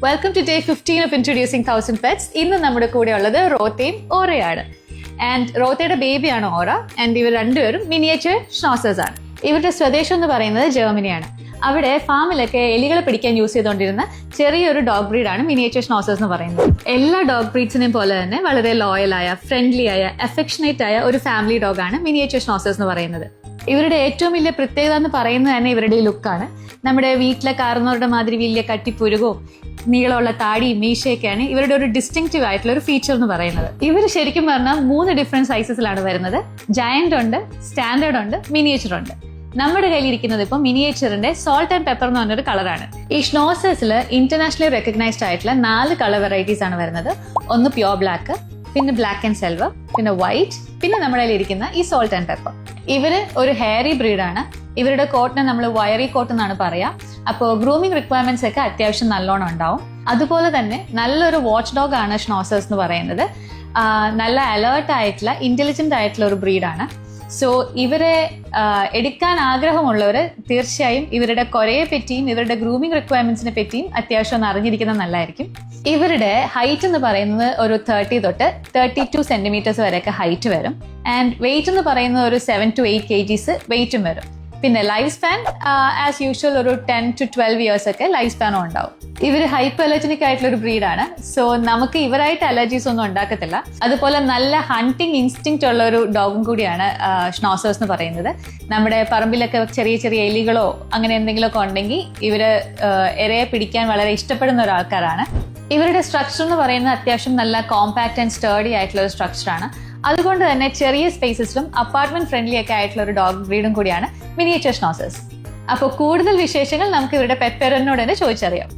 Welcome to day 15 of introducing 1000 pets. ഇന്ന് നമ്മുടെ കൂടെ ഉള്ളത് റോത്തയും ഓറയാണ്. And റോത്തയുടെ ബേബിയാണ് aura. ആൻഡ് ഇവർ രണ്ടുപേരും മിനിയേച്ചർ ഷ്നോസേഴ്സ് ആണ്. ഇവരുടെ സ്വദേശം എന്ന് പറയുന്നത് ജർമ്മനിയാണ്. അവിടെ ഫാമിലൊക്കെ എലികളെ പിടിക്കാൻ യൂസ് ചെയ്തുകൊണ്ടിരുന്ന ചെറിയൊരു ഡോഗ് ബ്രീഡാണ് മിനിയേച്ചർ ഷ്നോസേഴ്സ് എന്ന് പറയുന്നത്. എല്ലാ ഡോഗ് ബ്രീഡ്സിനെയും പോലെ തന്നെ വളരെ ലോയലായ, ഫ്രണ്ട്ലി ആയ, അഫെക്ഷനേറ്റ് ആയ ഒരു ഫാമിലി ഡോഗാണ് മിനിയേച്ചർ ഷ്നോസേഴ്സ് എന്ന് പറയുന്നത്. ഇവരുടെ ഏറ്റവും വലിയ പ്രത്യേകത എന്ന് പറയുന്നത് തന്നെ ഇവരുടെ ഈ ലുക്കാണ്. നമ്മുടെ വീട്ടിലെ കാരണവരുടെ മാതിരി വലിയ കട്ടിപ്പുരുകവും നീളമുള്ള താടിയും മീശയൊക്കെയാണ് ഇവരുടെ ഒരു ഡിസ്റ്റിങ്റ്റീവ് ആയിട്ടുള്ള ഒരു ഫീച്ചർ എന്ന് പറയുന്നത്. ഇവർ ശരിക്കും പറഞ്ഞാൽ 3 ഡിഫറെന്റ് സൈസസിലാണ് വരുന്നത്. ജയന്റ് ഉണ്ട്, സ്റ്റാൻഡേർഡ് ഉണ്ട്, മിനിയേച്ചർ ഉണ്ട്. നമ്മുടെ കയ്യിലിരിക്കുന്നത് ഇപ്പോൾ മിനിയേച്ചറിന്റെ സോൾട്ട് ആൻഡ് പെപ്പർ എന്ന് പറഞ്ഞൊരു കളറാണ്. ഈ ഷ്നോസേഴ്സിൽ ഇന്റർനാഷണലി റെക്കഗ്നൈസ്ഡ് ആയിട്ടുള്ള 4 കളർ വെറൈറ്റീസ് ആണ് വരുന്നത്. ഒന്ന് പ്യോർ ബ്ലാക്ക്, പിന്നെ ബ്ലാക്ക് ആൻഡ് സിൽവർ, പിന്നെ വൈറ്റ്, പിന്നെ നമ്മുടെ കയ്യിലിരിക്കുന്ന ഈ സോൾട്ട് ആൻഡ് പെപ്പർ. ഇവര് ഒരു ഹെയറി ബ്രീഡാണ്. ഇവരുടെ കോട്ടിനെ നമ്മൾ വയറി കോട്ട് എന്നാണ് പറയാ. അപ്പോൾ ഗ്രൂമിംഗ് റിക്വയർമെന്റ്സ് ഒക്കെ അത്യാവശ്യം നല്ലോണം ഉണ്ടാവും. അതുപോലെ തന്നെ നല്ലൊരു വാച്ച് ഡോഗ് ആണ് ഷ്നോസേഴ്സ് എന്ന് പറയുന്നത്. നല്ല അലേർട്ട് ആയിട്ടുള്ള, ഇന്റലിജന്റ് ആയിട്ടുള്ള ഒരു ബ്രീഡാണ്. സോ ഇവരെ എടുക്കാൻ ആഗ്രഹമുള്ളവർ തീർച്ചയായും ഇവരുടെ കൊരയെ പറ്റിയും ഇവരുടെ ഗ്രൂമിംഗ് റിക്വയർമെന്റ്സിനെ പറ്റിയും അത്യാവശ്യം ഒന്ന് അറിഞ്ഞിരിക്കുന്നത് നല്ലതായിരിക്കും. ഇവരുടെ ഹൈറ്റ് എന്ന് പറയുന്നത് ഒരു 30 തൊട്ട് 32 സെന്റിമീറ്റേഴ്സ് വരെയൊക്കെ ഹൈറ്റ് വരും. ആൻഡ് വെയിറ്റ് എന്ന് പറയുന്നത് ഒരു 7 to 8 kgs വെയിറ്റും വരും. പിന്നെ ലൈഫ് സ്പാൻ ആസ് യൂഷ്വൽ ഒരു 10 to 12 ഇയേഴ്സ് ഒക്കെ ലൈഫ് സ്പാനും ഉണ്ടാവും. ഇവർ ഹൈപ്പർ അലർജനിക് ആയിട്ടുള്ള ഒരു ബ്രീഡാണ്. സോ നമുക്ക് ഇവരായിട്ട് അലർജീസ് ഒന്നും ഉണ്ടാക്കത്തില്ല. അതുപോലെ നല്ല ഹണ്ടിങ് ഇൻസ്റ്റിങ്ക്റ്റ് ഉള്ള ഒരു ഡോഗും കൂടിയാണ് ഷ്നോസേഴ്സ് എന്ന് പറയുന്നത്. നമ്മുടെ പറമ്പിലൊക്കെ ചെറിയ ചെറിയ എലികളോ അങ്ങനെ എന്തെങ്കിലുമൊക്കെ ഉണ്ടെങ്കിൽ ഇവര് ഇരയെ പിടിക്കാൻ വളരെ ഇഷ്ടപ്പെടുന്ന ഒരാൾക്കാരാണ്. ഇവരുടെ സ്ട്രക്ചർ എന്ന് പറയുന്നത് അത്യാവശ്യം നല്ല കോമ്പാക്ട് ആൻഡ് സ്റ്റേർഡി ആയിട്ടുള്ള ഒരു സ്ട്രക്ചറാണ്. അതുകൊണ്ട് തന്നെ ചെറിയ സ്പേസസിലും അപ്പാർട്ട്മെന്റ് ഫ്രണ്ട്ലി ഒക്കെ ആയിട്ടുള്ള ഒരു ഡോഗ് ബ്രീഡും കൂടിയാണ് മിനിയേച്ചർ ഷ്നോസേഴ്സ്. അപ്പോൾ കൂടുതൽ വിശേഷങ്ങൾ നമുക്ക് ഇവരുടെ പെറ്റ് പേരന്റിനോട് തന്നെ ചോദിച്ചറിയാം.